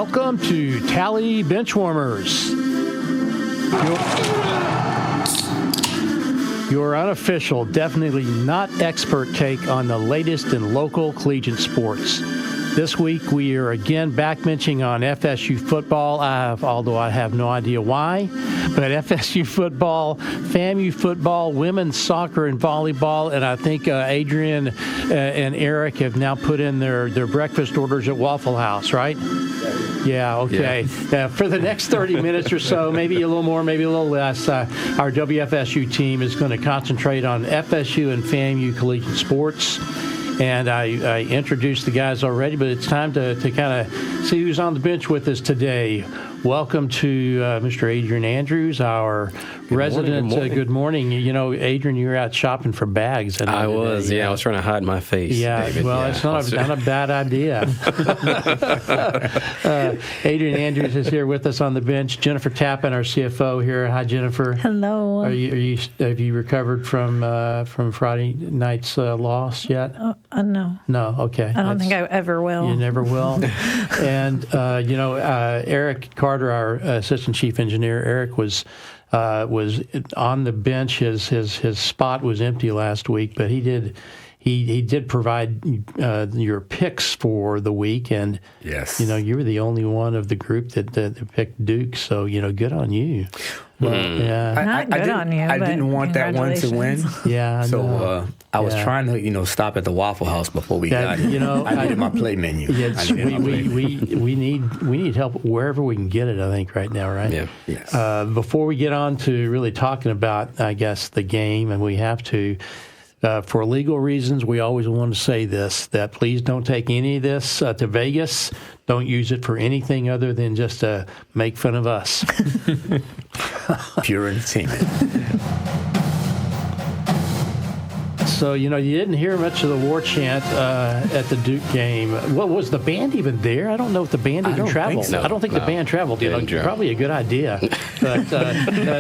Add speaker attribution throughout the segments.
Speaker 1: Welcome to Tally Benchwarmers, your unofficial, definitely not expert take on the latest in local collegiate sports. This week we are again backbenching on FSU football, although I have no idea why. But FSU football, FAMU football, women's soccer and volleyball, and I think Adrian and Eric have now put in their breakfast orders at Waffle House, right? Yeah, okay. Yeah. For the next 30 minutes or so, maybe a little more, maybe a little less, our WFSU team is going to concentrate on FSU and FAMU collegiate sports. And I introduced the guys already, but it's time to kind of see who's on the bench with us today. Welcome to Mr. Adrian Andrews, our resident. Good morning. You know, Adrian, you were out shopping for bags.
Speaker 2: I was, today. I was trying to hide my face.
Speaker 1: Yeah,
Speaker 2: David.
Speaker 1: Well, it's not a bad idea. Adrian Andrews is here with us on the bench. Jennifer Tappen, our CFO here. Hi, Jennifer.
Speaker 3: Hello.
Speaker 1: Have you recovered from Friday night's loss yet?
Speaker 3: No.
Speaker 1: No. Okay.
Speaker 3: I don't think I ever will.
Speaker 1: You never will. And Eric Carter, our assistant chief engineer, Eric was on the bench. His spot was empty last week, but he did provide your picks for the week, and
Speaker 4: yes,
Speaker 1: you were the only one of the group that picked Duke. So good on you.
Speaker 3: Yeah, not good on you.
Speaker 4: I didn't want that one to win.
Speaker 1: Yeah,
Speaker 4: so I was trying to stop at the Waffle House before we got here. I needed my play menu.
Speaker 1: Yes, we need help wherever we can get it. I think right now, right?
Speaker 4: Yeah. Yes.
Speaker 1: Before we get on to really talking about, I guess, the game, and we have to. For legal reasons, we always want to say this, that please don't take any of this to Vegas. Don't use it for anything other than just to make fun of us.
Speaker 4: Pure entertainment.
Speaker 1: So, you didn't hear much of the war chant at the Duke game. What was the band even there? I don't know if the band even traveled.
Speaker 2: So.
Speaker 1: I don't think the band traveled. Probably a good idea. But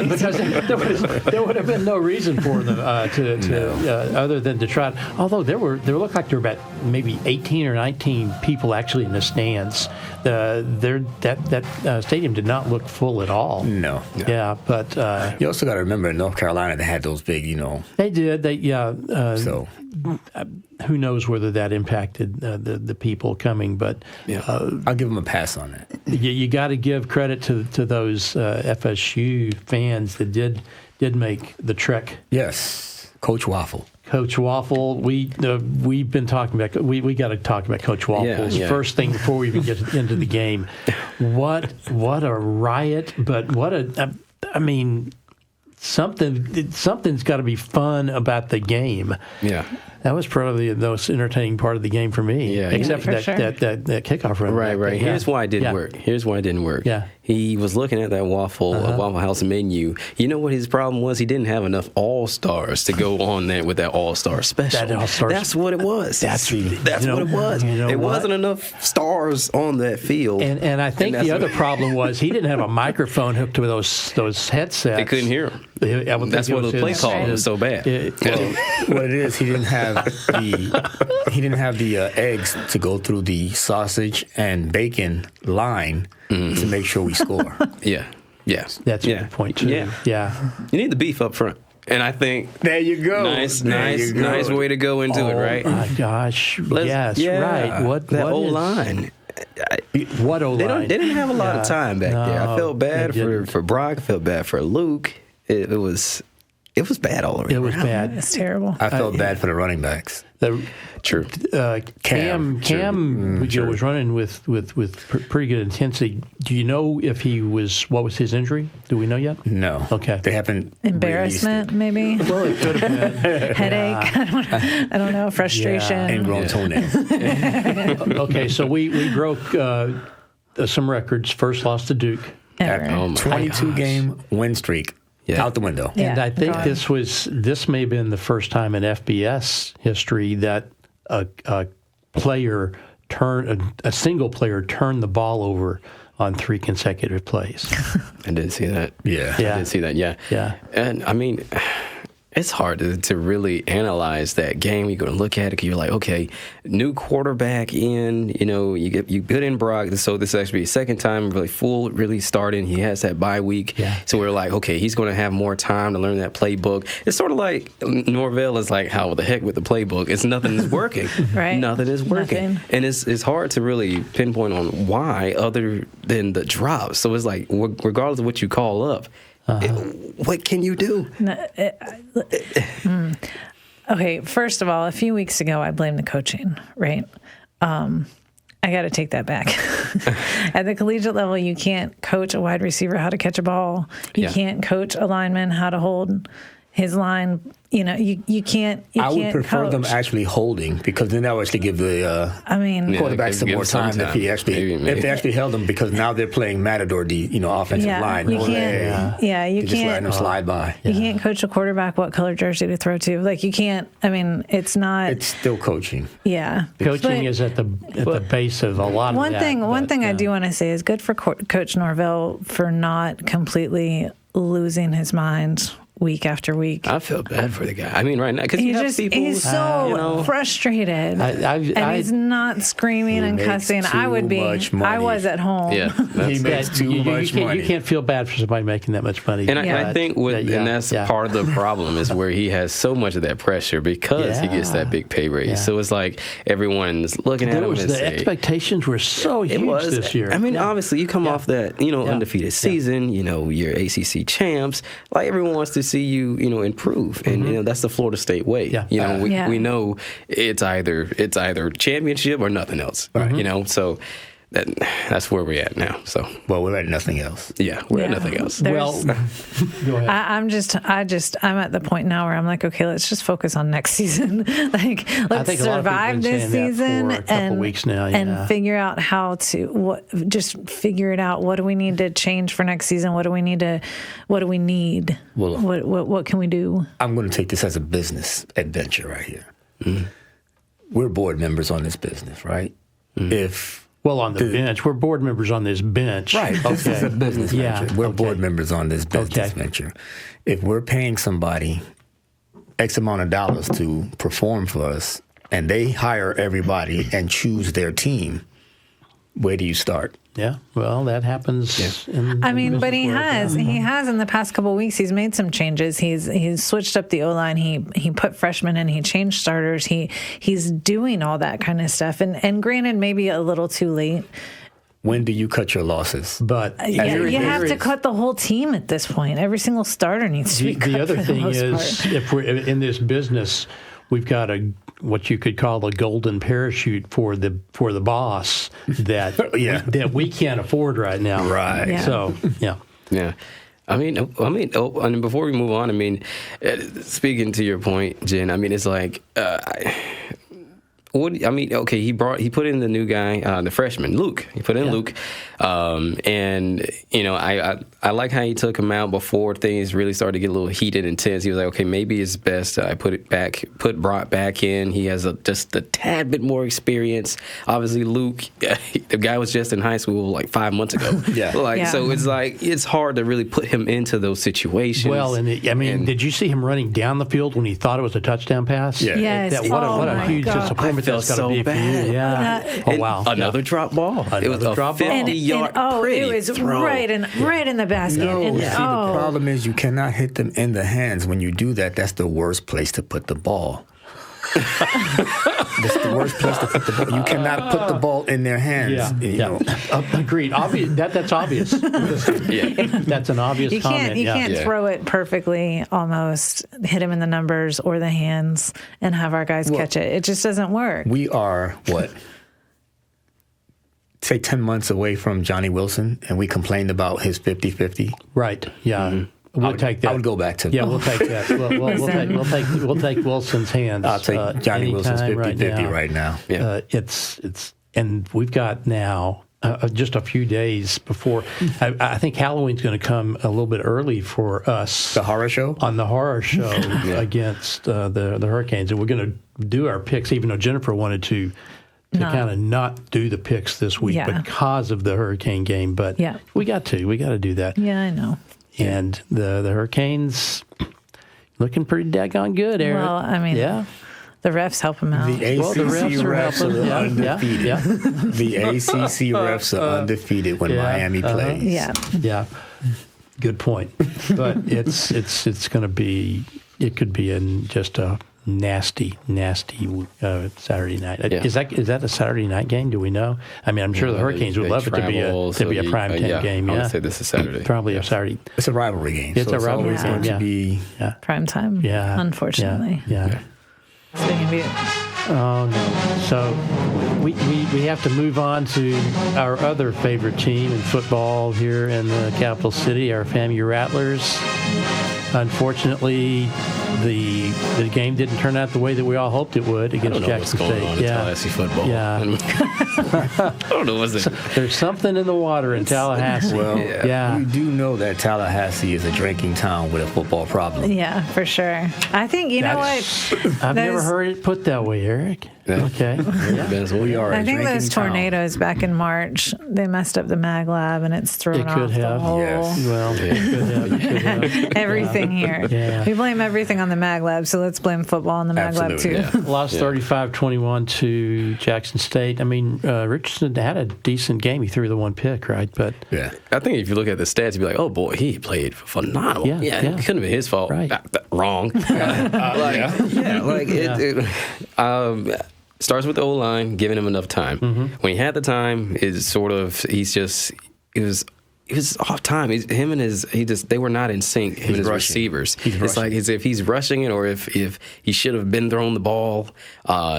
Speaker 1: because there would have been no reason for them other than to try. Although there looked like there were about maybe 18 or 19 people actually in the stands. That stadium did not look full at all.
Speaker 4: No.
Speaker 1: Yeah, but
Speaker 4: you also got to remember in North Carolina they had those big,
Speaker 1: They did.
Speaker 4: So
Speaker 1: who knows whether that impacted the people coming, but
Speaker 4: I'll give them a pass on that.
Speaker 1: You got to give credit to those FSU fans that did make the trek.
Speaker 4: Yes, Coach Waffle.
Speaker 1: Coach Waffle, we've been talking about. We got to talk about Coach Waffle's first thing before we even get into the game. What a riot! But something's got to be fun about the game.
Speaker 2: Yeah.
Speaker 1: That was probably the most entertaining part of the game for me.
Speaker 2: Yeah.
Speaker 1: Except for that kickoff run.
Speaker 2: Right. Here's why it didn't work.
Speaker 1: Yeah.
Speaker 2: He was looking at that Waffle House menu. You know what his problem was? He didn't have enough All-Stars to go on there with that All-Star special. That's what it was. That's what it was. There wasn't enough stars on that field.
Speaker 1: And I think the other problem was he didn't have a microphone hooked to those headsets.
Speaker 2: They couldn't hear him. That's why the play call was so bad.
Speaker 4: What it is, he didn't have the eggs to go through the sausage and bacon line to make sure we score.
Speaker 2: Yeah.
Speaker 1: That's a good point too. Yeah.
Speaker 2: You need the beef up front. And I think
Speaker 4: there you go.
Speaker 2: Nice way to go into it, right?
Speaker 1: Oh my gosh! Yes, right. What
Speaker 2: O-line?
Speaker 1: What O-line?
Speaker 2: They didn't have a lot of time back there. I felt bad for Brock. I felt bad for Luke. It was bad all around.
Speaker 1: It was bad.
Speaker 3: It's terrible.
Speaker 4: I felt bad for the running backs.
Speaker 2: True.
Speaker 1: Cam was running with pretty good intensity. Do you know if what was his injury? Do we know yet?
Speaker 4: No.
Speaker 1: Okay.
Speaker 4: They haven't.
Speaker 3: Embarrassment, maybe.
Speaker 1: Well, it could have been.
Speaker 3: Headache. I don't know. Frustration.
Speaker 4: Ingrown toenail.
Speaker 1: Okay, so we broke some records. First loss to Duke.
Speaker 3: Ever.
Speaker 4: 22-game win streak.
Speaker 2: Yeah.
Speaker 4: Out the window.
Speaker 1: And I think this may have been the first time in FBS history that a single player turned the ball over on 3 consecutive plays.
Speaker 2: I didn't see that.
Speaker 4: Yeah.
Speaker 2: I did see that. Yeah.
Speaker 1: Yeah.
Speaker 2: And I mean, It's hard to really analyze that game. You're going to look at it, you're like, okay, new quarterback in, you put in Brock, so this is actually his second time really starting. He has that bye week.
Speaker 1: Yeah.
Speaker 2: So we're like, okay, he's going to have more time to learn that playbook. It's sort of like Norvell is like, how the heck with the playbook? Nothing is working.
Speaker 3: Right.
Speaker 2: Nothing is working.
Speaker 3: Nothing.
Speaker 2: And it's hard to really pinpoint on why other than the drops. So it's like, regardless of what you call up, what can you do?
Speaker 3: Okay, first of all, a few weeks ago, I blamed the coaching, right? I got to take that back. At the collegiate level, you can't coach a wide receiver how to catch a ball. You can't coach a lineman how to hold his line. You can't.
Speaker 4: I would prefer them actually holding, because then that would actually give the quarterback some more time if they actually held them, because now they're playing Matador offensive line.
Speaker 3: You can't. You
Speaker 4: just letting them slide by.
Speaker 3: You can't coach a quarterback what color jersey to throw to. Like, you can't. I mean, it's not.
Speaker 4: It's still coaching.
Speaker 3: Yeah,
Speaker 1: coaching is at the base of a lot of that.
Speaker 3: One thing I do want to say is good for Coach Norvell for not completely losing his mind week after week.
Speaker 2: I feel bad for the guy. I mean, right now, because
Speaker 3: he's so frustrated, and he's not screaming and cussing. I would be. I was at home.
Speaker 2: Yeah,
Speaker 4: he makes too much money.
Speaker 1: You can't feel bad for somebody making that much money.
Speaker 2: And I think that's part of the problem is where he has so much of that pressure because he gets that big pay raise. Yeah. So it's like everyone's looking at him and
Speaker 1: the expectations were so huge this year.
Speaker 2: I mean, obviously, you come off that undefeated season. You're ACC champs. Like, everyone wants to see you, improve, and that's the Florida State way. Yeah. We know it's either championship or nothing else. Right. So that's where we're at now. So
Speaker 4: we're at nothing else.
Speaker 2: Yeah, we're at nothing else.
Speaker 1: Well, go ahead.
Speaker 3: I'm at the point now where I'm like, okay, let's just focus on next season. Like, let's survive this season
Speaker 1: for a couple weeks now,
Speaker 3: and figure out how to figure it out. What do we need to change for next season? What do we need?
Speaker 4: Well,
Speaker 3: what can we do?
Speaker 4: I'm going to take this as a business adventure right here. Mm-hmm. We're board members on this business, right?
Speaker 1: Mm-hmm. On the bench. We're board members on this bench.
Speaker 4: Right. This is a business venture. We're board members on this business venture. If we're paying somebody X amount of dollars to perform for us, and they hire everybody and choose their team, where do you start?
Speaker 1: Yeah, well, that happens. Yeah.
Speaker 3: But he has in the past couple of weeks. He's made some changes. He's switched up the O-line. He put freshmen in. He changed starters. He's doing all that kind of stuff. And granted, maybe a little too late.
Speaker 4: When do you cut your losses?
Speaker 1: But
Speaker 3: you have to cut the whole team at this point. Every single starter needs to be cut.
Speaker 1: The other thing is, if we're in this business, we've got what you could call a golden parachute for the boss that that we can't afford right now.
Speaker 4: Right.
Speaker 3: Yeah.
Speaker 1: So
Speaker 2: yeah. I mean, and before we move on, speaking to your point, Jen, it's like. He put in the new guy, the freshman, Luke. He put in Luke, and I like how he took him out before things really started to get a little heated and intense. He was like, okay, maybe it's best I put Brock back in. He has just a tad bit more experience. Obviously, Luke, the guy was just in high school like 5 months ago. So it's like it's hard to really put him into those situations.
Speaker 1: Well, did you see him running down the field when he thought it was a touchdown pass?
Speaker 3: Yeah. Yes.
Speaker 1: What a huge disappointment.
Speaker 2: Felt so bad.
Speaker 1: Yeah.
Speaker 2: Wow. Another drop ball. It was a 50-yard
Speaker 3: it was
Speaker 2: throw.
Speaker 3: right in the basket.
Speaker 4: The problem is you cannot hit them in the hands. When you do that, that's the worst place to put the ball. That's the worst place to put the ball. You cannot put the ball in their hands.
Speaker 1: Agreed. That's obvious. That's an obvious comment.
Speaker 3: You can't throw it perfectly, almost hit him in the numbers or the hands and have our guys catch it. It just doesn't work.
Speaker 4: We are, say 10 months away from Johnny Wilson, and we complained about his 50-50.
Speaker 1: Right, yeah. Mm-hmm. We'll take that.
Speaker 4: I would go back to.
Speaker 1: Yeah, we'll take that. We'll take Wilson's hands.
Speaker 4: I'll take Johnny Wilson's 50-50 right now.
Speaker 1: Yeah. And we've got now just a few days before. I think Halloween's going to come a little bit early for us.
Speaker 4: The horror show?
Speaker 1: On the horror show against the Hurricanes, and we're going to do our picks, even though Jennifer wanted to kind of not do the picks this week because of the Hurricane game. But we got to do that.
Speaker 3: Yeah, I know.
Speaker 1: And the Hurricanes, looking pretty daggone good, Eric.
Speaker 3: Well, I mean, the refs help him out.
Speaker 4: The ACC refs are undefeated.
Speaker 1: Yeah.
Speaker 4: The ACC refs are undefeated when Miami plays.
Speaker 1: Yeah. Good point. But it's going to be. It could be just a nasty Saturday night.
Speaker 2: Yeah.
Speaker 1: Is that a Saturday night game? Do we know? I mean, I'm sure the Hurricanes would love it to be a prime time game.
Speaker 2: I would say this is Saturday.
Speaker 1: Probably a Saturday.
Speaker 4: It's a rivalry game.
Speaker 1: It's a rivalry game.
Speaker 4: To be
Speaker 3: prime time.
Speaker 1: Yeah.
Speaker 3: Unfortunately.
Speaker 1: Yeah.
Speaker 3: So they can be.
Speaker 1: Oh no! So we have to move on to our other favorite team in football here in the capital city, our FAMU Rattlers. Unfortunately, the game didn't turn out the way that we all hoped it would against Jackson State.
Speaker 2: What's going on in Tallahassee football?
Speaker 1: Yeah.
Speaker 2: I don't know what's it.
Speaker 1: There's something in the water in Tallahassee.
Speaker 4: Well, you do know that Tallahassee is a drinking town with a football problem.
Speaker 3: Yeah, for sure. I think know what?
Speaker 1: I've never heard it put that way, Eric.
Speaker 2: Yeah.
Speaker 1: Okay.
Speaker 4: We are.
Speaker 3: I think those tornadoes back in March, they messed up the mag lab, and it's thrown off the whole.
Speaker 4: Yes.
Speaker 1: Well, it could have.
Speaker 3: Everything here.
Speaker 1: Yeah.
Speaker 3: We blame everything on the mag lab, so let's blame football on the mag lab too.
Speaker 2: Yeah.
Speaker 1: Lost 35-21 to Jackson State. I mean, Richardson had a decent game. He threw the one pick, right? But
Speaker 2: I think if you look at the stats, you'd be like, "Oh boy, he played phenomenal."
Speaker 1: Yeah.
Speaker 2: It couldn't have been his fault.
Speaker 1: Right.
Speaker 2: Wrong. Starts with the O-line, giving him enough time. Mm-hmm. When he had the time, it was off time. They were not in sync. Him and his receivers. It's like as if he's rushing it, or if he should have been throwing the ball,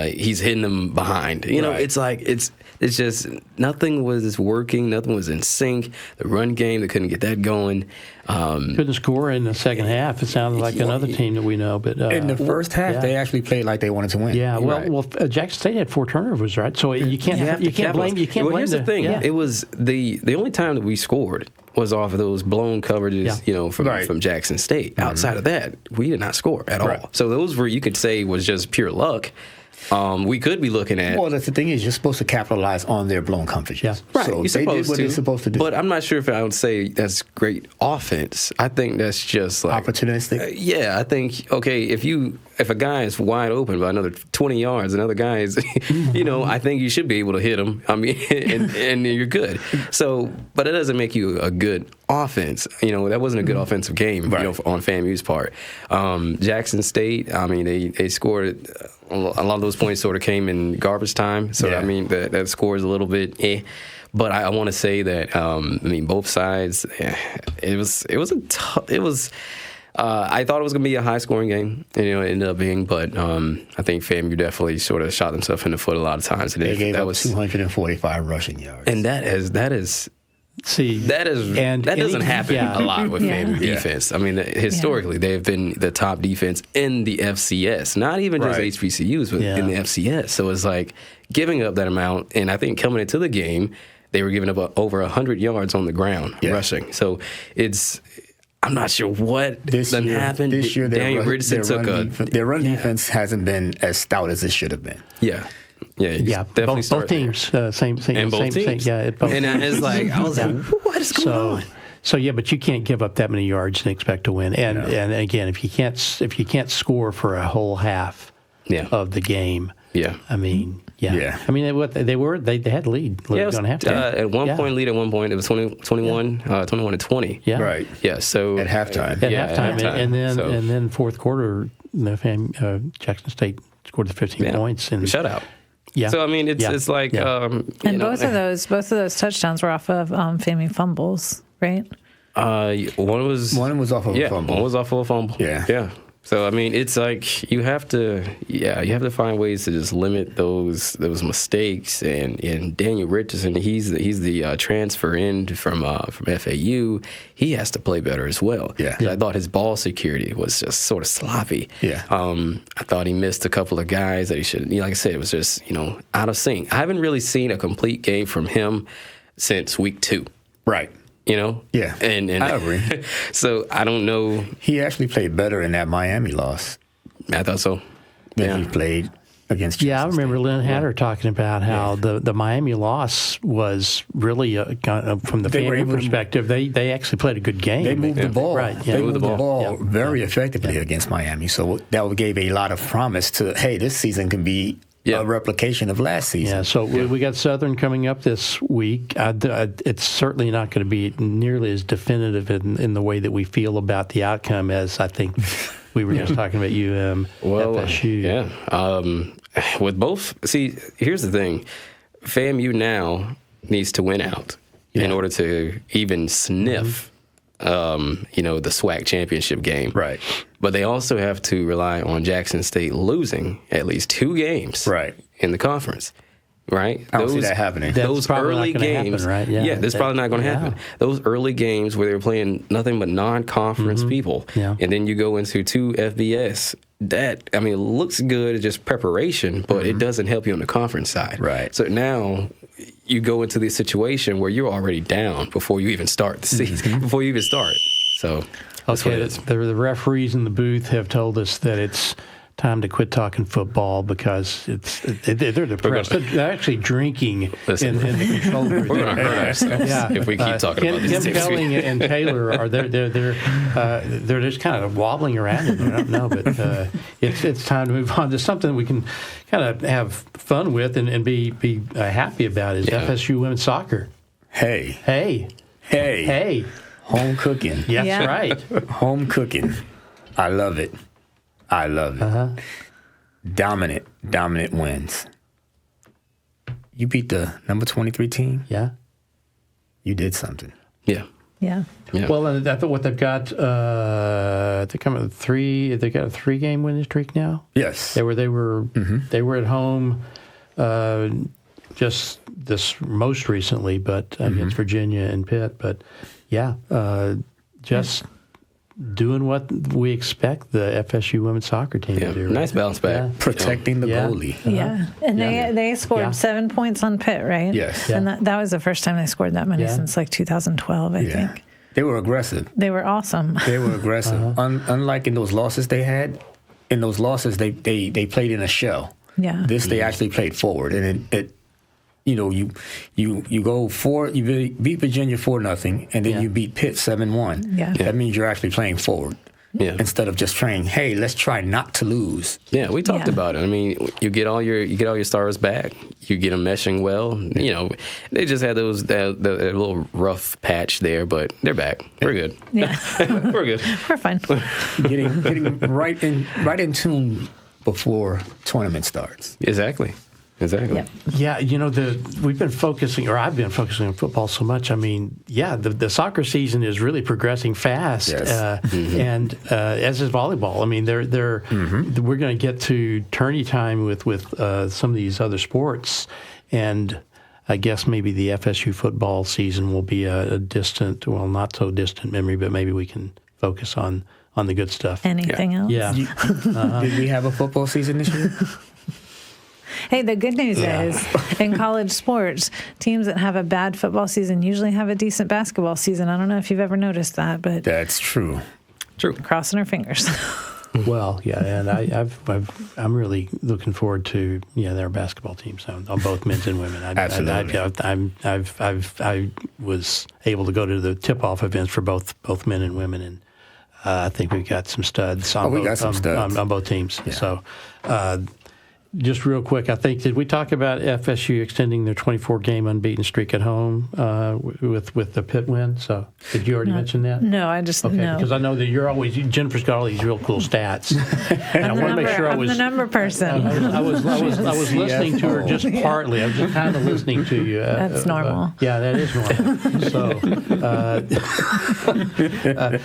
Speaker 2: he's hitting them behind. You know, it's like it's just nothing was working. Nothing was in sync. The run game, they couldn't get that going.
Speaker 1: Couldn't score in the second half. It sounded like another team that we know. But
Speaker 4: in the first half, they actually played like they wanted to win.
Speaker 1: Yeah, well, Jackson State had 4 turnovers, right? So you can't blame.
Speaker 2: Well, here's the thing. It was the only time that we scored was off of those blown coverages, from Jackson State. Mm-hmm. Outside of that, we did not score at all. So those were, you could say, was just pure luck. We could be looking at.
Speaker 4: Well, that's the thing is, you're supposed to capitalize on their blown coverages.
Speaker 1: Yeah.
Speaker 2: Right.
Speaker 4: So they did what they're supposed to do.
Speaker 2: But I'm not sure if I would say that's great offense. I think that's just like
Speaker 4: opportunistic.
Speaker 2: I think if a guy is wide open by another 20 yards, another guy is, I think you should be able to hit him. I mean, and you're good. So, but it doesn't make you a good offense. That wasn't a good offensive game, on FAMU's part. Jackson State, I mean, they scored. A lot of those points sort of came in garbage time. So, I mean, that score is a little bit But I want to say that, both sides, it was I thought it was going to be a high-scoring game, and it ended up being. But I think FAMU definitely sort of shot themselves in the foot a lot of times.
Speaker 4: They gave up 245 rushing yards.
Speaker 2: And that doesn't happen a lot with FAMU defense. I mean, historically, they've been the top defense in the FCS, not even just HBCUs, but in the FCS. So it's like giving up that amount. And I think coming into the game, they were giving up over 100 yards on the ground rushing. So I'm not sure what happened.
Speaker 4: This year,
Speaker 2: Daniel Richardson
Speaker 4: their run defense hasn't been as stout as it should have been.
Speaker 2: Yeah.
Speaker 1: Both teams, same. Yeah,
Speaker 2: and it's like I was like, what is going on?
Speaker 1: So but you can't give up that many yards and expect to win. And again, if you can't score for a whole half of the game, I mean. Yeah. I mean, they had lead.
Speaker 2: At one point, lead at one point. It was 21-20.
Speaker 1: Yeah.
Speaker 4: Right.
Speaker 2: Yeah. So
Speaker 4: at halftime.
Speaker 1: And then fourth quarter, Jackson State scored the 15 points and
Speaker 2: shutout.
Speaker 1: Yeah.
Speaker 2: So I mean, it's like,
Speaker 3: and both of those touchdowns were off of FAMU fumbles, right?
Speaker 2: One was
Speaker 4: off of a fumble.
Speaker 2: One was off of a fumble.
Speaker 4: Yeah.
Speaker 2: So I mean, it's like you have to find ways to just limit those mistakes. And Daniel Richardson, he's the transfer in from FAU. He has to play better as well.
Speaker 4: Yeah.
Speaker 2: I thought his ball security was just sort of sloppy.
Speaker 4: Yeah.
Speaker 2: I thought he missed a couple of guys that he should. Like I said, it was just out of sync. I haven't really seen a complete game from him since week 2.
Speaker 4: Right.
Speaker 2: Yeah. And
Speaker 4: I agree.
Speaker 2: So I don't know.
Speaker 4: He actually played better in that Miami loss.
Speaker 2: I thought so.
Speaker 4: Than he played against Jackson
Speaker 1: I remember
Speaker 4: State.
Speaker 1: Lynn Hatter talking about how the Miami loss was really, from the FAMU perspective, they actually played a good game.
Speaker 4: They moved the ball.
Speaker 1: Right. Yeah.
Speaker 4: They moved the ball very effectively against Miami. So that gave a lot of promise to, hey, this season can be a replication of last season.
Speaker 1: Yeah, so we got Southern coming up this week. It's certainly not going to be nearly as definitive in the way that we feel about the outcome as I think we were just talking about FSU.
Speaker 2: Yeah. With both, see, here's the thing. FAMU now needs to win out in order to even sniff, the SWAC championship game.
Speaker 4: Right.
Speaker 2: But they also have to rely on Jackson State losing at least 2 games in the conference, right?
Speaker 4: I don't see that happening.
Speaker 2: Those early games,
Speaker 1: happen, right?
Speaker 2: that's probably not going to happen. Those early games where they were playing nothing but non-conference people, and then you go into 2 FBS. It looks good, it's just preparation, but it doesn't help you on the conference side.
Speaker 4: Right.
Speaker 2: So now you go into this situation where you're already down before you even start the season, before you even start. So,
Speaker 1: the referees in the booth have told us that it's time to quit talking football because they're depressed. They're actually drinking in the control room.
Speaker 2: We're going to hurt ourselves if we keep talking about these
Speaker 1: Kim Kelly and Taylor are they're just kind of wobbling around. I don't know, but it's time to move on to something we can kind of have fun with and be happy about is FSU women's soccer.
Speaker 4: Hey. Home cooking.
Speaker 1: That's right.
Speaker 4: Home cooking. I love it. Dominant wins. You beat the number 23 team?
Speaker 1: Yeah.
Speaker 4: You did something.
Speaker 2: Yeah.
Speaker 1: Well, I thought what they've got, they got a 3-game winning streak now.
Speaker 4: Yes.
Speaker 1: They were at home just this most recently, but against Virginia and Pitt. But just doing what we expect the FSU women's soccer team to do.
Speaker 2: Nice bounce back.
Speaker 4: Protecting the goalie.
Speaker 3: And they scored 7 points on Pitt, right?
Speaker 4: Yes.
Speaker 3: And that was the first time they scored that many since 2012, I think.
Speaker 4: They were aggressive.
Speaker 3: They were awesome.
Speaker 4: They were aggressive. Unlike in those losses they had, in those losses they played in a shell.
Speaker 3: Yeah.
Speaker 4: This they actually played forward, and it you go you beat Virginia 4-0, and then you beat Pitt 7-1.
Speaker 3: Yeah.
Speaker 4: That means you're actually playing forward.
Speaker 2: Yeah.
Speaker 4: Instead of just trying, hey, let's try not to lose.
Speaker 2: Yeah, we talked about it. I mean, you get all your stars back. You get them meshing well. They just had that little rough patch there, but they're back. We're good.
Speaker 3: Yeah.
Speaker 2: We're good.
Speaker 3: We're fine.
Speaker 4: Getting right in tune before tournament starts.
Speaker 2: Exactly.
Speaker 3: Yep.
Speaker 1: Yeah, we've been focusing, or I've been focusing on football so much. I mean, the soccer season is really progressing fast, and as is volleyball. I mean, we're going to get to tourney time with some of these other sports, and I guess maybe the FSU football season will be a distant, well, not so distant memory, but maybe we can focus on the good stuff.
Speaker 3: Anything else?
Speaker 1: Yeah.
Speaker 4: Did we have a football season this year?
Speaker 3: Hey, the good news is in college sports, teams that have a bad football season usually have a decent basketball season. I don't know if you've ever noticed that, but
Speaker 4: that's true.
Speaker 3: Crossing our fingers.
Speaker 1: Well, and I'm really looking forward to their basketball teams on both men's and women.
Speaker 4: Absolutely.
Speaker 1: I was able to go to the tip-off events for both men and women, and I think we've got some studs on both teams.
Speaker 4: Yeah.
Speaker 1: So. Just real quick, I think, did we talk about FSU extending their 24-game unbeaten streak at home with the Pitt win? So, did you already mention that?
Speaker 3: No, I just no.
Speaker 1: Because I know that Jennifer's got all these real cool stats. And I want to make sure
Speaker 3: I'm the number person.
Speaker 1: I was listening to her just partly. I was just kind of listening to you.
Speaker 3: That's normal.
Speaker 1: Yeah, that is normal. So,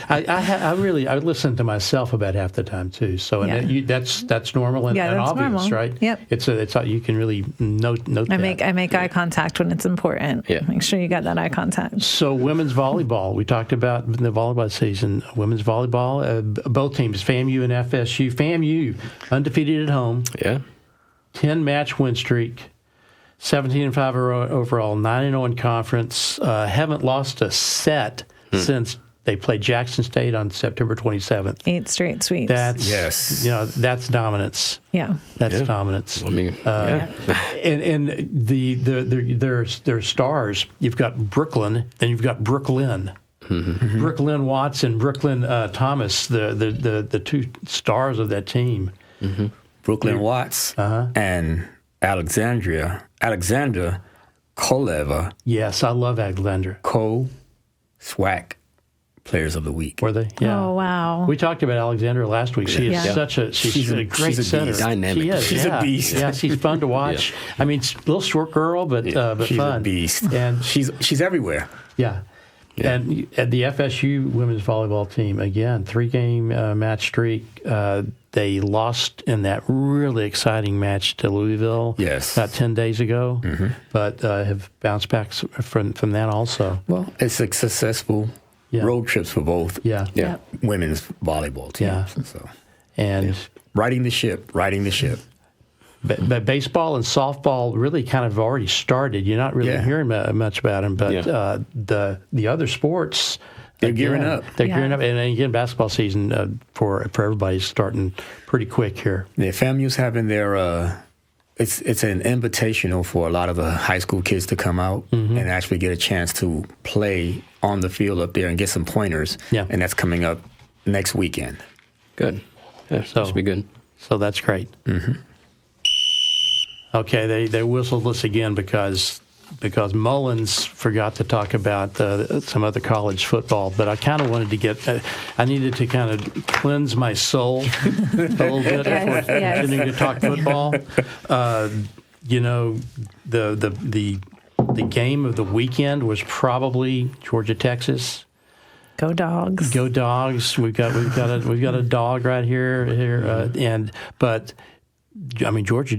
Speaker 1: I listen to myself about half the time too. So, that's normal and
Speaker 3: that's
Speaker 1: obvious,
Speaker 3: normal.
Speaker 1: Right?
Speaker 3: Yep.
Speaker 1: It's you can really note that.
Speaker 3: I make eye contact when it's important.
Speaker 2: Yeah.
Speaker 3: Make sure you got that eye contact.
Speaker 1: So women's volleyball, we talked about the volleyball season. Women's volleyball, both teams, FAMU and FSU. FAMU undefeated at home.
Speaker 2: Yeah.
Speaker 1: 10-match win streak. 17-5 overall, 9-0 in conference. Haven't lost a set since They play Jackson State on September 27th.
Speaker 3: 8 straight sweeps.
Speaker 1: That's dominance.
Speaker 3: Yeah.
Speaker 1: That's dominance.
Speaker 2: I mean,
Speaker 1: And their stars, you've got Brooklyn, and you've got Brooklyn. Mm-hmm. Brooklyn Watts and Brooklyn Thomas, the two stars of that team.
Speaker 4: Mm-hmm. Brooklyn Watts and Alexandra Koleva.
Speaker 1: Yes, I love Alexandra.
Speaker 4: SWAC Players of the Week.
Speaker 1: Were they? Yeah.
Speaker 3: Oh, wow.
Speaker 1: We talked about Alexandra last week. She is she's a great setter.
Speaker 2: Dynamic.
Speaker 1: She is.
Speaker 4: She's a beast.
Speaker 1: Yeah, she's fun to watch. I mean, a little short girl, but
Speaker 4: she's
Speaker 1: fun.
Speaker 4: A beast.
Speaker 1: And
Speaker 4: she's everywhere.
Speaker 1: Yeah. And at the FSU women's volleyball team, again, 3-game match streak. They lost in that really exciting match to Louisville about 10 days ago, but have bounced back from that also.
Speaker 4: Well, it's a successful road trips for both women's volleyball teams.
Speaker 1: Yeah.
Speaker 4: So.
Speaker 1: And
Speaker 4: riding the ship.
Speaker 1: But baseball and softball really kind of already started. You're not really hearing much about them, but the other sports,
Speaker 4: they're gearing up.
Speaker 1: They're gearing up, and again, basketball season for everybody's starting pretty quick here.
Speaker 4: The FAMU's having their it's an invitational for a lot of the high school kids to come out and actually get a chance to play on the field up there and get some pointers. Yeah, and that's coming up next weekend.
Speaker 2: Good. Yeah, so should be good.
Speaker 1: So that's great. Mm-hmm. Okay, they whistled us again because Mullens forgot to talk about some other college football, but I kind of wanted to I needed to kind of cleanse my soul a little bit before getting to talk football. The game of the weekend was probably Georgia, Texas.
Speaker 3: Go Dogs!
Speaker 1: Go Dogs! We've got a dog right here, but I mean Georgia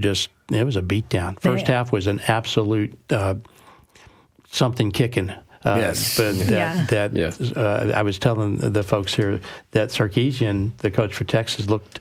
Speaker 1: it was a beatdown. First half was an absolute something kicking.
Speaker 4: Yes.
Speaker 1: But I was telling the folks here that Sarkisian, the coach for Texas, looked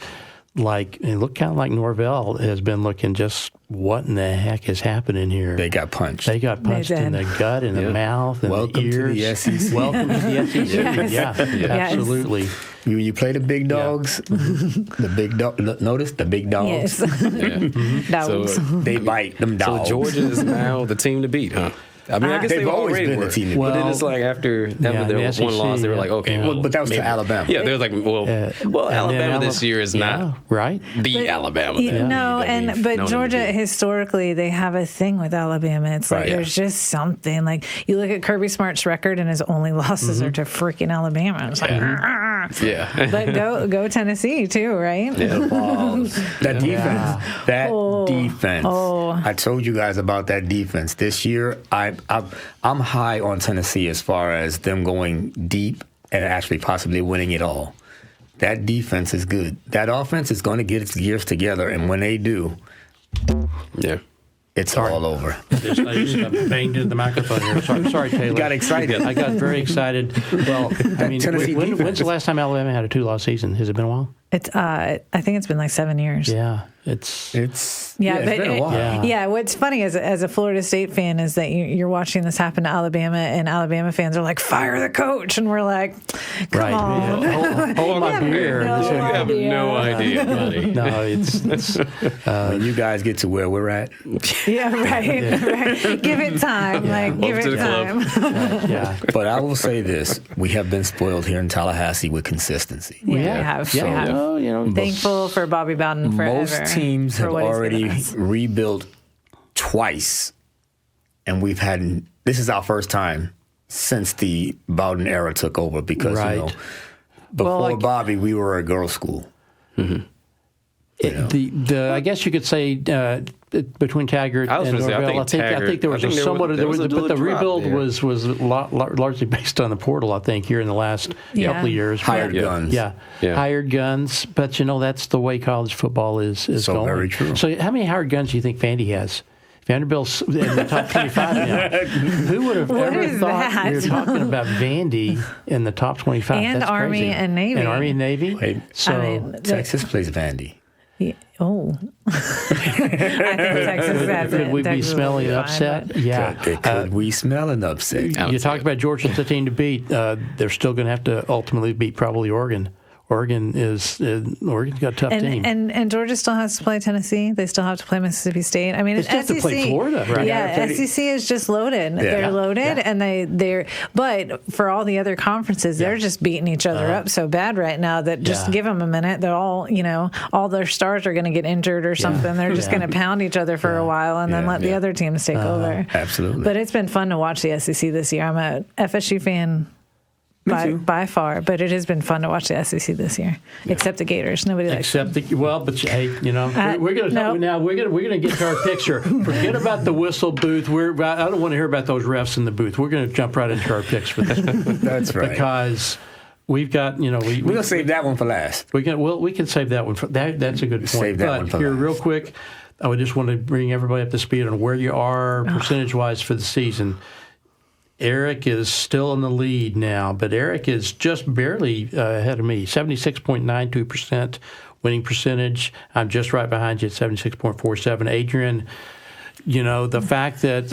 Speaker 1: kind of like Norvell has been looking. Just what in the heck is happening here?
Speaker 4: They got punched.
Speaker 1: They got punched in the gut, in the mouth, and the ears.
Speaker 4: To the SEC.
Speaker 1: Welcome to the SEC. Yeah, absolutely.
Speaker 4: You play the big dogs, the big dog. Notice the big dogs.
Speaker 3: Yes. Dogs.
Speaker 4: So they bite them dogs.
Speaker 2: So Georgia is now the team to beat, huh? I mean, I guess
Speaker 4: they've always
Speaker 2: already
Speaker 4: been
Speaker 2: were.
Speaker 4: the team to beat.
Speaker 2: But then it's like after their one loss, they were like, okay.
Speaker 4: Well, but that was to Alabama.
Speaker 2: Yeah, they were like, Alabama this year is not Alabama.
Speaker 3: But Georgia historically they have a thing with Alabama. It's like there's just something. Like you look at Kirby Smart's record and his only losses are to freaking Alabama. It's like but go Tennessee too, right?
Speaker 4: Yeah. That defense. Defense. I told you guys about that defense this year. I'm high on Tennessee as far as them going deep and actually possibly winning it all. That defense is good. That offense is going to get its gears together, and when they do, it's all over.
Speaker 1: I just got banged into the microphone here. Sorry, Taylor.
Speaker 4: You got excited.
Speaker 1: I got very excited. Well, I mean, when's the last time Alabama had a 2-loss season? Has it been a while?
Speaker 3: It's I think it's been like 7 years.
Speaker 1: Yeah,
Speaker 4: it's
Speaker 3: been
Speaker 4: a while.
Speaker 3: Yeah, what's funny as a Florida State fan is that you're watching this happen to Alabama, and Alabama fans are like, "Fire the coach," and we're like, "Come on,
Speaker 1: hold my beer."
Speaker 2: You have no idea, buddy.
Speaker 1: No, it's
Speaker 4: when you guys get to where we're at.
Speaker 3: Yeah, right. Give it time. Give it time.
Speaker 4: But I will say this: we have been spoiled here in Tallahassee with consistency.
Speaker 3: We have. Thankful for Bobby Bowden forever.
Speaker 4: Most teams have already rebuilt twice, and this is our first time since the Bowden era took over because before Bobby we were a girls' school. Mm-hmm.
Speaker 1: I guess you could say between Taggart and Norvell, I think there was but the rebuild was largely based on the portal. I think here in the last couple of years,
Speaker 4: hired guns.
Speaker 1: Hired guns. But that's the way college football is
Speaker 4: so
Speaker 1: going.
Speaker 4: Very true.
Speaker 1: So how many hired guns do you think Vandy has? Vanderbilt's in the top 25 now. Who would have ever thought we were talking about Vandy in the top 25?
Speaker 3: And
Speaker 1: That's
Speaker 3: Army
Speaker 1: crazy.
Speaker 3: and Navy.
Speaker 1: And Army and Navy.
Speaker 4: Wait, Texas plays Vandy.
Speaker 3: Yeah. Oh. I think Texas has it.
Speaker 1: Could we be smelling an upset? Yeah.
Speaker 4: Could we smell an upset?
Speaker 1: You talked about Georgia's the team to beat. They're still going to have to ultimately beat probably Oregon. Oregon's got a tough team.
Speaker 3: And Georgia still has to play Tennessee. They still have to play Mississippi State. I mean,
Speaker 1: they still have to play Florida, right?
Speaker 3: Yeah, SEC is just loaded. Yeah. They're loaded, and they're. But for all the other conferences, they're just beating each other up so bad right now that just give them a minute. They're all their stars are going to get injured or something. They're just going to pound each other for a while and then let the other teams take over.
Speaker 4: Absolutely.
Speaker 3: But it's been fun to watch the SEC this year. I'm a FSU fan. By far, but it has been fun to watch the SEC this year, except the Gators. Nobody likes them.
Speaker 1: But hey, we're going to get to our picture. Forget about the whistle booth. I don't want to hear about those refs in the booth. We're going to jump right into our picks for this.
Speaker 4: That's right.
Speaker 1: Because we've got we're going
Speaker 4: to save that one for last.
Speaker 1: We can save that one for that. That's a good point.
Speaker 4: Save that one for
Speaker 1: here,
Speaker 4: last.
Speaker 1: real quick, I would just want to bring everybody up to speed on where you are percentage-wise for the season. Eric is still in the lead now, but Eric is just barely ahead of me, 76.92% winning percentage. I'm just right behind you at 76.47. Adrian, the fact that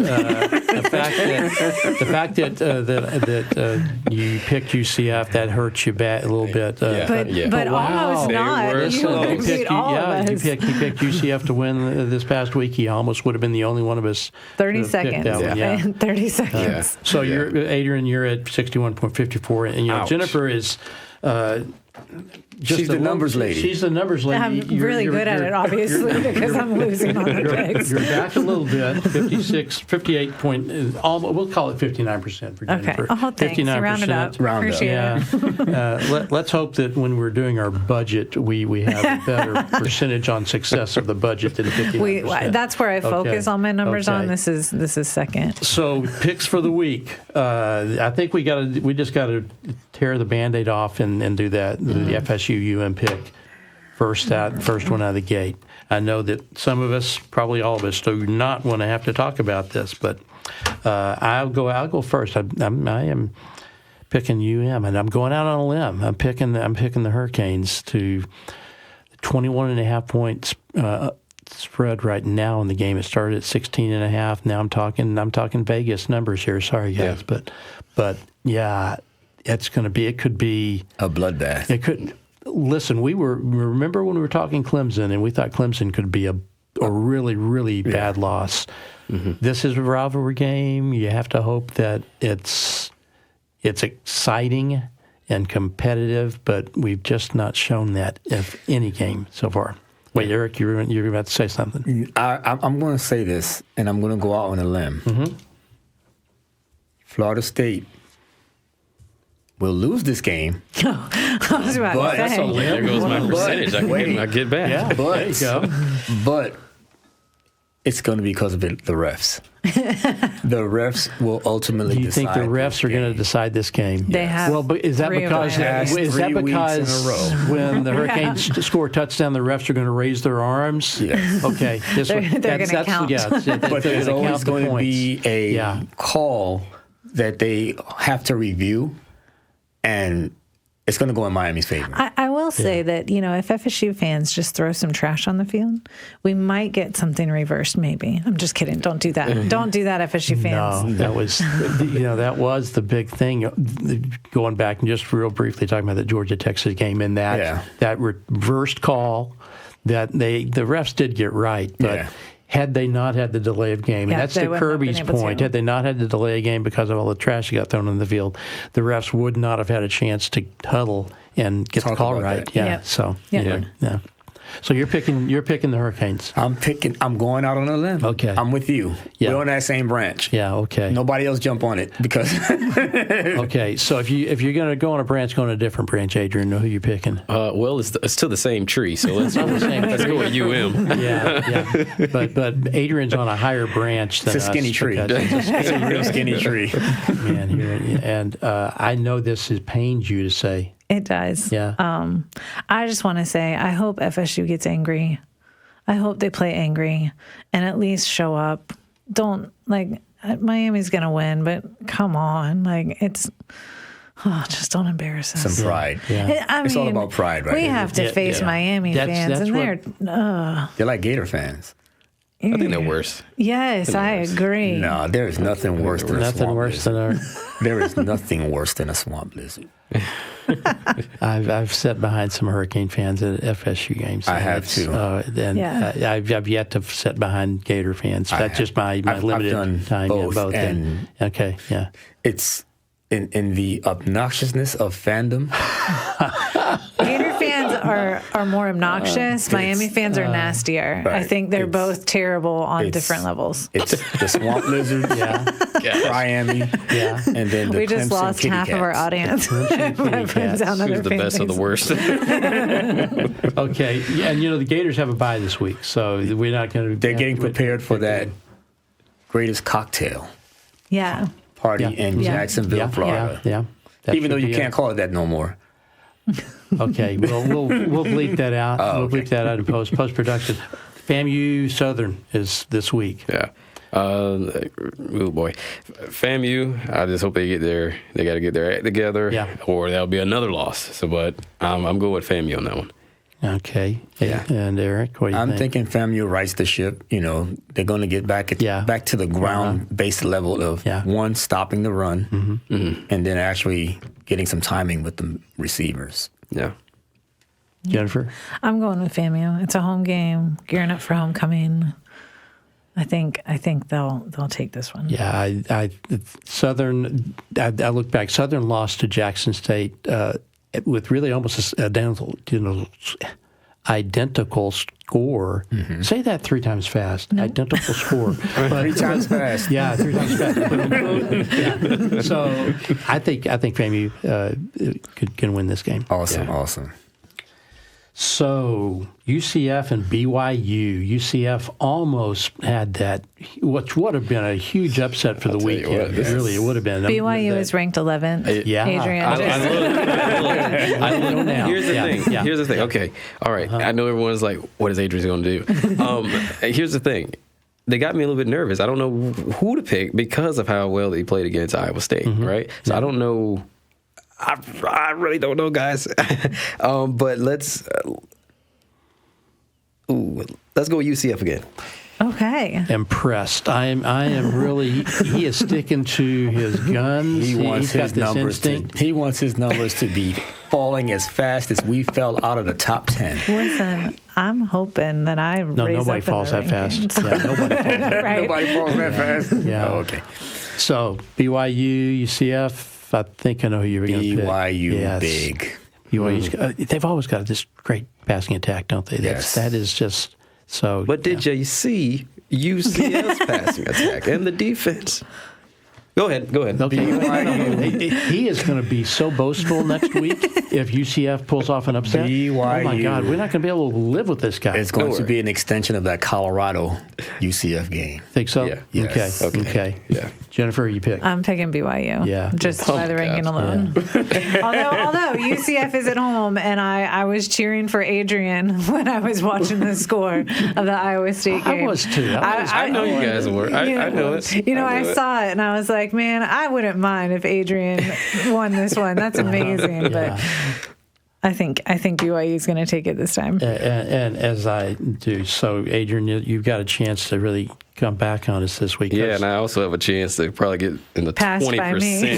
Speaker 1: you picked UCF, that hurts you a little bit.
Speaker 3: But almost not.
Speaker 1: He picked UCF to win this past week. He almost would have been the only one of us.
Speaker 3: 30 seconds. 30 seconds.
Speaker 1: So Adrian, you're at 61.54, and Jennifer is.
Speaker 4: She's the numbers lady.
Speaker 1: She's the numbers lady.
Speaker 3: I'm really good at it, obviously, because I'm losing on the picks.
Speaker 1: You're back a little bit, 58 point, we'll call it 59% for Jennifer.
Speaker 3: Okay. Oh, thanks. 59%. Round it up. Appreciate
Speaker 1: it. Let's hope that when we're doing our budget, we have a better percentage on success of the budget than 59%.
Speaker 3: That's where I focus on my numbers on. This is second.
Speaker 1: So picks for the week. I think we just got to tear the Band-Aid off and do that. The FSU UM pick first one out of the gate. I know that some of us, probably all of us, do not want to have to talk about this, but I'll go first. I am picking UM, and I'm going out on a limb. I'm picking the Hurricanes to 21.5 points spread right now in the game. It started at 16.5. Now I'm talking Vegas numbers here. Sorry guys, but yeah, it's going to be. It could be
Speaker 4: a bloodbath.
Speaker 1: It could. Listen, remember when we were talking Clemson, and we thought Clemson could be a really, really bad loss. Mm-hmm. This is a rivalry game. You have to hope that it's exciting and competitive, but we've just not shown that in any game so far. Wait, Eric, you're about to say something.
Speaker 4: I'm going to say this, and I'm going to go out on a limb. Mm-hmm. Florida State will lose this game.
Speaker 3: I was about to say.
Speaker 2: There goes my percentage. I get back.
Speaker 1: Yeah, there you go.
Speaker 4: But it's going to be because of the refs. The refs will ultimately decide.
Speaker 1: Do you think the refs are going to decide this game?
Speaker 3: They have.
Speaker 1: Well, but is that because when the Hurricanes score a touchdown, the refs are going to raise their arms?
Speaker 4: Yes.
Speaker 1: Okay.
Speaker 3: They're going to count.
Speaker 4: But there's always going to be a call that they have to review. And it's going to go in Miami's favor.
Speaker 3: I will say that, if FSU fans just throw some trash on the field, we might get something reversed maybe. I'm just kidding. Don't do that. Don't do that, FSU fans.
Speaker 1: No, that was the big thing. Going back and just real briefly talking about the Georgia-Texas game and that reversed call that the refs did get right. But had they not had the delay of game, and that's to Kirby's point, had they not had the delay of game because of all the trash that got thrown in the field, the refs would not have had a chance to huddle and get the call right.
Speaker 4: That.
Speaker 1: Yeah.
Speaker 3: Yep.
Speaker 1: So yeah. So you're picking the Hurricanes.
Speaker 4: I'm going out on a limb.
Speaker 1: Okay.
Speaker 4: I'm with you. Yeah. We're on that same branch.
Speaker 1: Yeah, okay.
Speaker 4: Nobody else jump on it because
Speaker 1: Okay. So if you're going to go on a branch, go on a different branch, Adrian. Know who you're picking?
Speaker 2: Well, it's still the same tree, so let's go with UM.
Speaker 1: Yeah. But Adrian's on a higher branch than us.
Speaker 4: It's a skinny tree. It's a real skinny tree.
Speaker 1: Man, and I know this has pained you to say.
Speaker 3: It does.
Speaker 1: Yeah.
Speaker 3: I just want to say, I hope FSU gets angry. I hope they play angry and at least show up. Don't Miami's going to win, but come on. just don't embarrass us.
Speaker 4: Some pride.
Speaker 3: I mean,
Speaker 4: it's all about pride, right?
Speaker 3: We have to face Miami fans, and
Speaker 4: they're like Gator fans.
Speaker 2: I think they're worse.
Speaker 3: Yes, I agree.
Speaker 4: No, there is nothing worse than a swamp blizzard.
Speaker 1: There
Speaker 4: is nothing worse than a swamp blizzard.
Speaker 1: I've sat behind some Hurricane fans at FSU games.
Speaker 4: I have too.
Speaker 1: I've yet to sit behind Gator fans. That's just my limited
Speaker 4: I've done
Speaker 1: time.
Speaker 4: both. And
Speaker 1: okay, yeah.
Speaker 4: It's in the obnoxiousness of fandom.
Speaker 3: Gator fans are more obnoxious. Miami fans are nastier.
Speaker 4: Right.
Speaker 3: I think they're both terrible on different levels.
Speaker 4: It's the swamp lizard, Miami, and then the
Speaker 3: we just
Speaker 4: Clemson
Speaker 3: lost half of our audience.
Speaker 2: Who's the best of the worst?
Speaker 1: Okay, and the Gators have a bye this week, so we're not going to.
Speaker 4: They're getting prepared for that greatest cocktail party in Jacksonville, Florida. Even though you can't call it that no more.
Speaker 1: Okay, we'll bleep that out. We'll bleep that out in post-production. FAMU Southern is this week.
Speaker 2: Yeah. Oh boy, FAMU. I just hope they get there. They got to get their act together, or there'll be another loss. So, but I'm going with FAMU on that one.
Speaker 1: Okay. Yeah. And Eric, what do you think?
Speaker 4: I'm thinking FAMU rights the ship. They're going to get back to the ground-based level of one, stopping the run, and then actually getting some timing with the receivers.
Speaker 2: Yeah.
Speaker 1: Jennifer?
Speaker 3: I'm going with FAMU. It's a home game, gearing up for homecoming. I think they'll take this one.
Speaker 1: Yeah, Southern. I look back. Southern lost to Jackson State with really almost identical score. Mm-hmm. Say that 3 times fast. No. Identical score.
Speaker 4: 3 times fast.
Speaker 1: Yeah, 3 times fast. So I think FAMU can win this game.
Speaker 4: Awesome.
Speaker 1: So UCF and BYU. UCF almost had that, which would have been a huge upset for the weekend. Really, it would have been.
Speaker 3: BYU is ranked 11th. Adrian Andrews.
Speaker 2: Here's the thing. Okay, all right. I know everyone's like, "What is Adrian going to do?" Here's the thing. They got me a little bit nervous. I don't know who to pick because of how well they played against Iowa State. Right. So I don't know. I really don't know, guys. But let's go with UCF again.
Speaker 3: Okay.
Speaker 1: Impressed. I am really. He is sticking to his guns.
Speaker 4: He wants his numbers to be falling as fast as we fell out of the top 10.
Speaker 3: Listen, I'm hoping that
Speaker 1: nobody falls that fast. Yeah, nobody falls
Speaker 3: Nobody
Speaker 4: falls that fast.
Speaker 1: Yeah.
Speaker 4: Oh, okay.
Speaker 1: So BYU, UCF. I think I know who you were going to pick.
Speaker 4: BYU big.
Speaker 1: BYU's, they've always got this great passing attack, don't they? That is just so.
Speaker 2: But did you see UCF's passing attack and the defense? Go ahead.
Speaker 1: Okay. He is going to be so boastful next week if UCF pulls off an upset.
Speaker 4: BYU.
Speaker 1: Oh, my God. We're not going to be able to live with this guy.
Speaker 4: It's going to be an extension of that Colorado UCF game.
Speaker 1: Think so?
Speaker 2: Yeah.
Speaker 1: Yes. Okay.
Speaker 2: Yeah.
Speaker 1: Jennifer, you pick.
Speaker 3: I'm picking BYU.
Speaker 1: Yeah.
Speaker 3: Just by the ranking alone. Yeah. although UCF is at home, and I was cheering for Adrian when I was watching the score of the Iowa State game.
Speaker 1: I was too.
Speaker 2: I know you guys were. I know it.
Speaker 3: I saw it, and I was like, man, I wouldn't mind if Adrian won this one. That's amazing. But I think BYU is going to take it this time.
Speaker 1: And as I do, so Adrian, you've got a chance to really come back on us this week.
Speaker 2: Yeah, and I also have a chance to probably get in the 20%.
Speaker 3: Passed by me.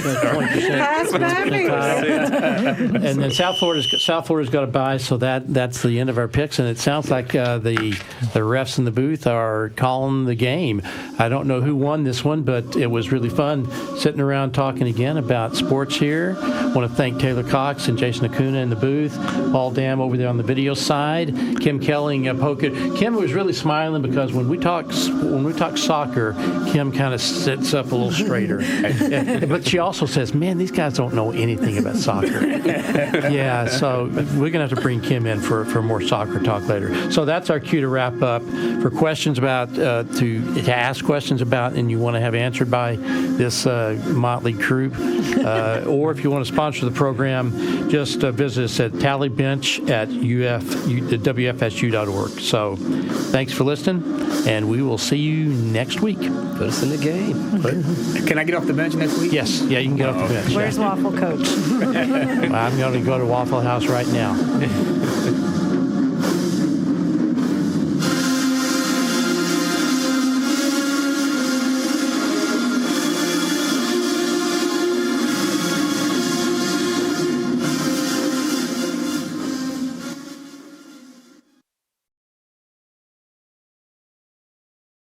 Speaker 1: And then South Florida's got a bye, so that's the end of our picks. And it sounds like the refs in the booth are calling the game. I don't know who won this one, but it was really fun sitting around talking again about sports here. I want to thank Taylor Cox and Jason Acuna in the booth, Paul Dam over there on the video side, Kim Kelling, Kim was really smiling because when we talk soccer, Kim kind of sits up a little straighter. But she also says, man, these guys don't know anything about soccer. Yeah, so we're going to have to bring Kim in for more soccer talk later. So that's our cue to wrap up. For questions about, to ask questions about, and you want to have answered by this motley crew, or if you want to sponsor the program, just visit us at Tally Bench at WFSU.org. So thanks for listening, and we will see you you next week.
Speaker 2: Put us in the game.
Speaker 4: Can I get off the bench next week?
Speaker 1: Yes. Yeah, you can get off the bench.
Speaker 3: Where's Waffle Coach?
Speaker 1: I'm going to go to Waffle House right now.